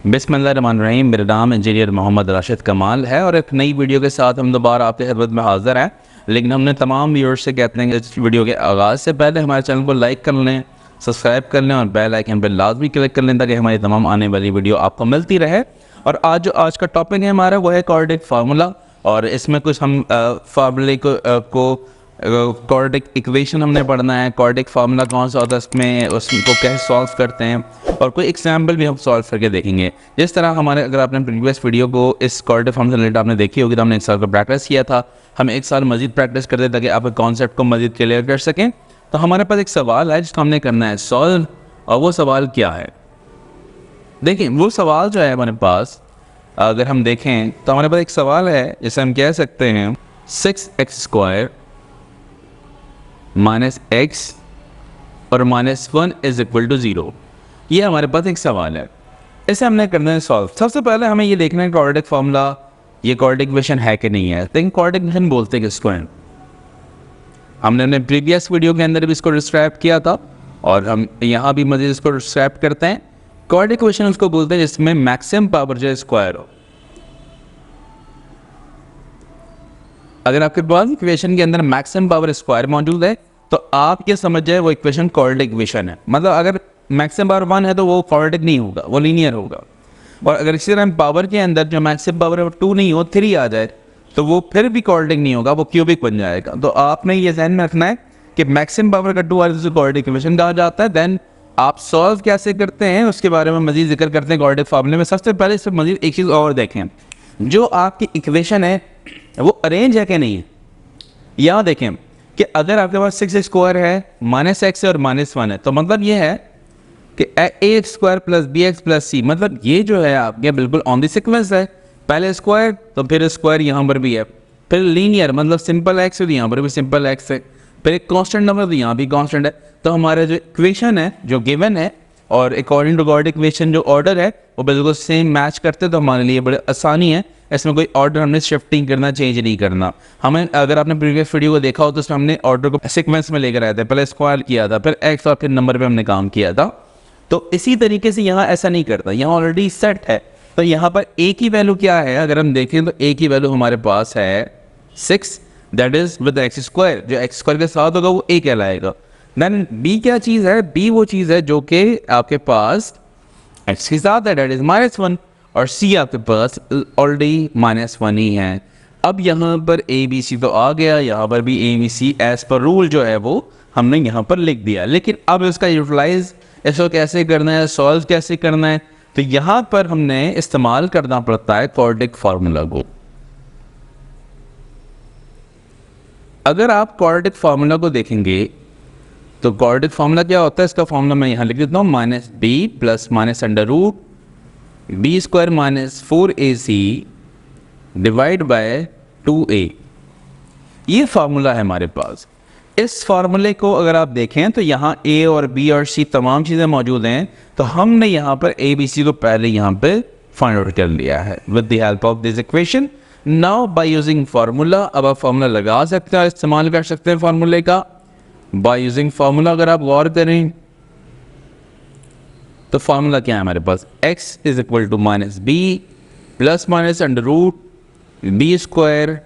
बिस्मिल्लाहिर्रहमानिर्रहीम। मेरा नाम इंजीनियर मोहम्मद राशिद कमाल है और एक नई वीडियो के साथ हम दोबारा आपके खिदमत में हाज़िर हैं। लेकिन हमने तमाम व्यूअर्स से कहते हैं कि इस वीडियो के आगाज़ से पहले हमारे चैनल को लाइक कर लें, सब्सक्राइब कर लें और बेल आइकन पर लाजमी क्लिक कर लें ताकि हमारी तमाम आने वाली वीडियो आपको मिलती रहे। और आज का टॉपिक है हमारा वो है क्वाड्रेटिक फार्मूला, और इसमें कुछ हम फार्मूले को क्वाड्रेटिक इक्वेशन हमने पढ़ना है। क्वाड्रेटिक फार्मूला कौन सा होता है, उसमें उसको कैसे सॉल्व करते हैं, और कोई एग्जाम्पल भी हम सॉल्व करके देखेंगे। जिस तरह हमारे, अगर आपने प्रीवियस वीडियो को इस क्वाड्रेटिक फार्मूला से रिलेटेड आपने देखी होगी तो हमने एक साल का प्रैक्टिस किया था। हम एक साल मजीद प्रैक्टिस करते ताकि आप कॉन्सेप्ट को मजीद क्लियर कर सकें। तो हमारे पास एक सवाल है जिसको हमने करना है सॉल्व, और वो सवाल क्या है, देखिए वो सवाल जो है हमारे पास, अगर हम देखें तो हमारे पास एक सवाल है जिसे हम कह सकते हैं 6x² माइनस x और -1 इज इक्वल टू 0। ये हमारे पास एक सवाल है, इसे हमने करना है सॉल्व। सबसे पहले हमें ये देखना है क्वाड्रेटिक फार्मूला ये क्वाड्रेटिक इक्वेशन है कि नहीं है। लेकिन क्वाड्रेटिक इक्वेशन बोलते किसको हैं, हमने अपने प्रीवियस वीडियो के अंदर भी इसको डिस्क्राइब किया था और हम यहाँ भी मज़ीद इसको डिस्क्राइब करते हैं। क्वाड्रेटिक इक्वेशन उसको बोलते हैं जिसमें मैक्सिमम पावर जो है स्क्वायर हो। अगर आपके पास इक्वेशन के अंदर मैक्सिमम पावर स्क्वायर मौजूद है तो आप ये समझ जाए वो इक्वेशन क्वाड्रेटिक इक्वेशन है। मतलब अगर मैक्सिमम पावर 1 है तो वो क्वाड्रेटिक नहीं होगा, वो लीनियर होगा। और अगर इसी तरह पावर के अंदर जो मैक्सिमम पावर 2 नहीं हो 3 आ जाए तो वो फिर भी क्वाड्रेटिक नहीं होगा, वो क्यूबिक बन जाएगा। तो आपने ये ध्यान में रखना है कि मैक्सिमम पावर का 2 वाले क्वाड्रेटिक इक्वेशन कहा जाता है। देन आप सॉल्व कैसे करते हैं उसके बारे में मजीद जिक्र करते हैं क्वाड्रेटिक फार्मूले में। सबसे पहले इस पर मजीद एक चीज़ और देखें, जो आपकी इक्वेशन है वो अरेंज है कि नहीं है। यहाँ देखें कि अगर आपके पास 6x² है, -x है और -1 है, तो मतलब ये है कि ax² + bx + c, मतलब ये जो है आपके बिल्कुल ऑन द सीक्वेंस है। पहले स्क्वायर तो फिर स्क्वायर यहाँ पर भी है, फिर लीनियर मतलब सिंपल x है तो यहाँ पर भी सिंपल x है, फिर एक कांस्टेंट नंबर तो यहाँ भी कांस्टेंट है। तो हमारा जो इक्वेशन है जो गिवन है और अकॉर्डिंग टू क्वाड्रेटिक इक्वेशन जो ऑर्डर है वो बिल्कुल सेम मैच करते, तो हमारे लिए बड़े आसानी है। इसमें कोई ऑर्डर हमने शिफ्टिंग करना, चेंज नहीं करना। हमें, अगर आपने प्रीवियस वीडियो को देखा हो तो उसमें हमने ऑर्डर को सीक्वेंस में लेकर आए थे, पहले स्क्वायर किया था, फिर एक्स और फिर नंबर पे हमने काम किया था। तो इसी तरीके से यहाँ ऐसा नहीं करता, यहाँ ऑलरेडी सेट है। तो यहाँ पर ए की वैल्यू क्या है, अगर हम देखें तो ए की वैल्यू हमारे पास है 6, दैट इज विद x²। जो x² के साथ होगा वो ए कहलाएगा। देन बी क्या चीज़ है, बी वो चीज़ है जो कि आपके पास x के साथ है, दैट इज -1, और c आपके पास ऑलरेडी -1 ही है। अब यहाँ पर ए बी सी तो आ गया, यहाँ पर भी A B C as per rule जो है वो हमने यहाँ पर लिख दिया। लेकिन अब इसका यूटिलाइज इसको कैसे करना है, सॉल्व कैसे करना है, तो यहाँ पर हमने इस्तेमाल करना पड़ता है क्वाड्रेटिक फार्मूला को। अगर आप क्वाड्रेटिक फार्मूला को देखेंगे तो क्वाड्रेटिक फार्मूला क्या होता है, इसका फार्मूला मैं यहाँ लिख देता हूँ, -b + -√b² - 4ac divide by 2a। ये फार्मूला है हमारे पास। इस फार्मूले को अगर आप देखें तो यहाँ a और b और c तमाम चीज़ें मौजूद हैं। तो हमने यहाँ पर a b c को पहले यहाँ पे फाइंड आउट कर लिया है with the help of this equation. Now by using formula, अब आप फार्मूला लगा सकते हैं, इस्तेमाल कर सकते हैं फार्मूले का। बाय यूजिंग फार्मूला अगर आप गौर करें तो फार्मूला क्या है हमारे पास, x = -b + -√b²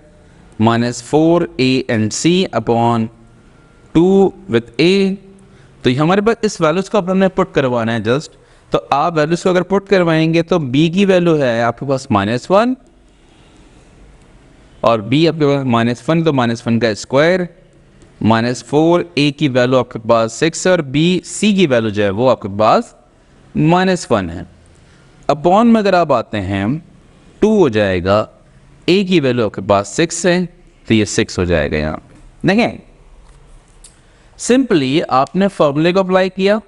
- 4a and c upon 2 with a। तो हमारे पास इस वैल्यूज़ को अपने पुट करवाना है जस्ट। तो आप वैल्यूज़ को अगर पुट करवाएंगे तो b की वैल्यू है आपके पास -1 और b आपके पास -1, तो -1 का स्क्वायर, -4a की वैल्यू आपके पास 6 है और b c की वैल्यू जो है वो आपके पास -1 है। अपॉन में अगर आप आते हैं 2 हो जाएगा, a की वैल्यू आपके पास 6 है तो ये 6 हो जाएगा। यहाँ देखें सिंपली आपने फार्मूले को अप्लाई किया,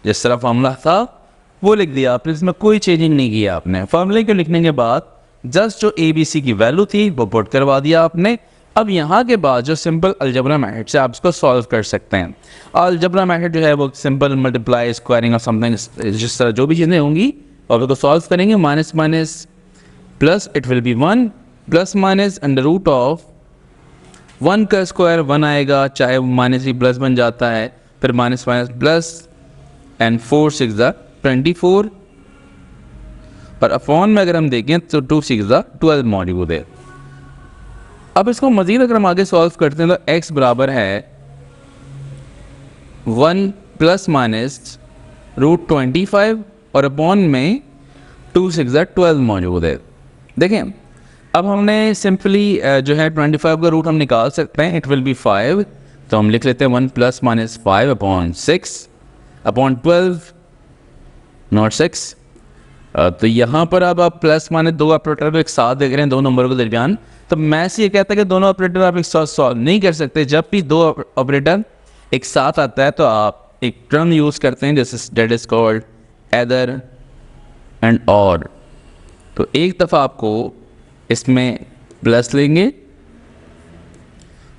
जिस तरह फार्मूला था वो लिख दिया आपने, इसमें कोई चेंजिंग नहीं किया आपने। फार्मूले को लिखने के बाद जस्ट जो ए बी सी की वैल्यू थी वो पुट करवा दिया आपने। अब यहाँ के बाद जो सिंपल अलजबरा मेथड से आप इसको सॉल्व कर सकते हैं। अलजबरा मेथड जो है वो सिंपल मल्टीप्लाई, स्क्वायरिंग और समथिंग, जिस तरह जो भी चीज़ें होंगी और उसको सॉल्व करेंगे। Minus minus plus it will be 1 ± √1 का स्क्वायर 1 आएगा, चाहे माइनस ही प्लस बन जाता है, फिर माइनस माइनस प्लस एंड 4 6 24। और अपॉन में अगर हम देखें तो 2 6 12 मौजूद है। अब इसको मजीद अगर हम आगे सॉल्व करते हैं तो x बराबर है 1 प्लस माइनस √25 और अपॉन में 2 6 12 मौजूद है। देखें अब हमने सिंपली जो है 25 का रूट हम निकाल सकते हैं, इट विल बी 5, तो हम लिख लेते हैं 1 plus minus 5 upon 6 upon 12 not 6। तो यहाँ पर अब आप प्लस माइनस दो ऑपरेटर एक साथ देख रहे हैं दो नंबरों के दरमियान, तो मैथ्स ये कहता है कि दोनों ऑपरेटर आप एक साथ सॉल्व नहीं कर सकते। जब भी दो ऑपरेटर एक साथ आता है तो आप एक टर्म यूज़ करते हैं जैसे that is called either and और। तो एक दफ़ा आपको इसमें प्लस लेंगे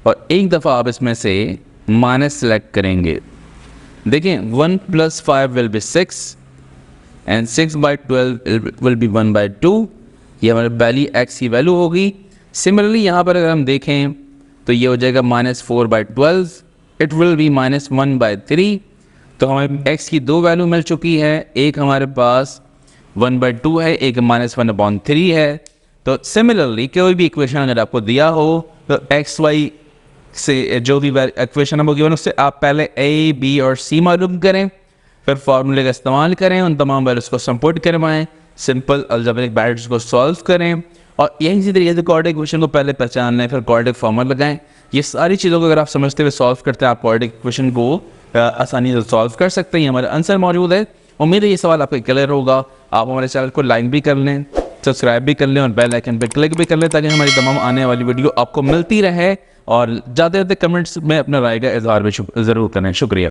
और एक दफ़ा आप इसमें से माइनस सेलेक्ट करेंगे। देखिए 1 plus 5 will be 6 and 6/12 will be 1/2। ये हमारे पहली x की वैल्यू होगी। सिमिलरली यहाँ पर अगर हम देखें तो ये हो जाएगा -4/12, इट विल बी -1/3। तो हमें x की दो वैल्यू मिल चुकी है, एक हमारे पास 1/2 है, एक -1/3 है। तो सिमिलरली कोई भी इक्वेशन अगर आपको दिया हो तो एक्स वाई से जो भी इक्वेशन होगी उससे आप पहले ए बी और सी मालूम करें, फिर फार्मूले का इस्तेमाल करें, उन तमाम वैल्यूज़ को सपोर्ट करवाएं, सिंपल अलजेब्रिक बैलेंस को सॉल्व करें और यही सी तरीके से क्वाड्रेटिक इक्वेशन को पहले पहचान लें, फिर क्वाड्रेटिक फॉर्मूला लगाएं। ये सारी चीज़ों को अगर आप समझते हुए सॉल्व करते हैं आप क्वाड्रेटिक इक्वेशन को आसानी से सॉल्व कर सकते हैं। हमारा आंसर मौजूद है। उम्मीद है ये सवाल आपको क्लियर होगा। आप हमारे चैनल को लाइक भी कर लें, सब्सक्राइब भी कर लें और बेल आइकन पर क्लिक भी कर लें ताकि हमारी तमाम आने वाली वीडियो आपको मिलती रहे। और ज़्यादा से ज़्यादा कमेंट्स में अपना राय का इजहार भी ज़रूर करें। शुक्रिया।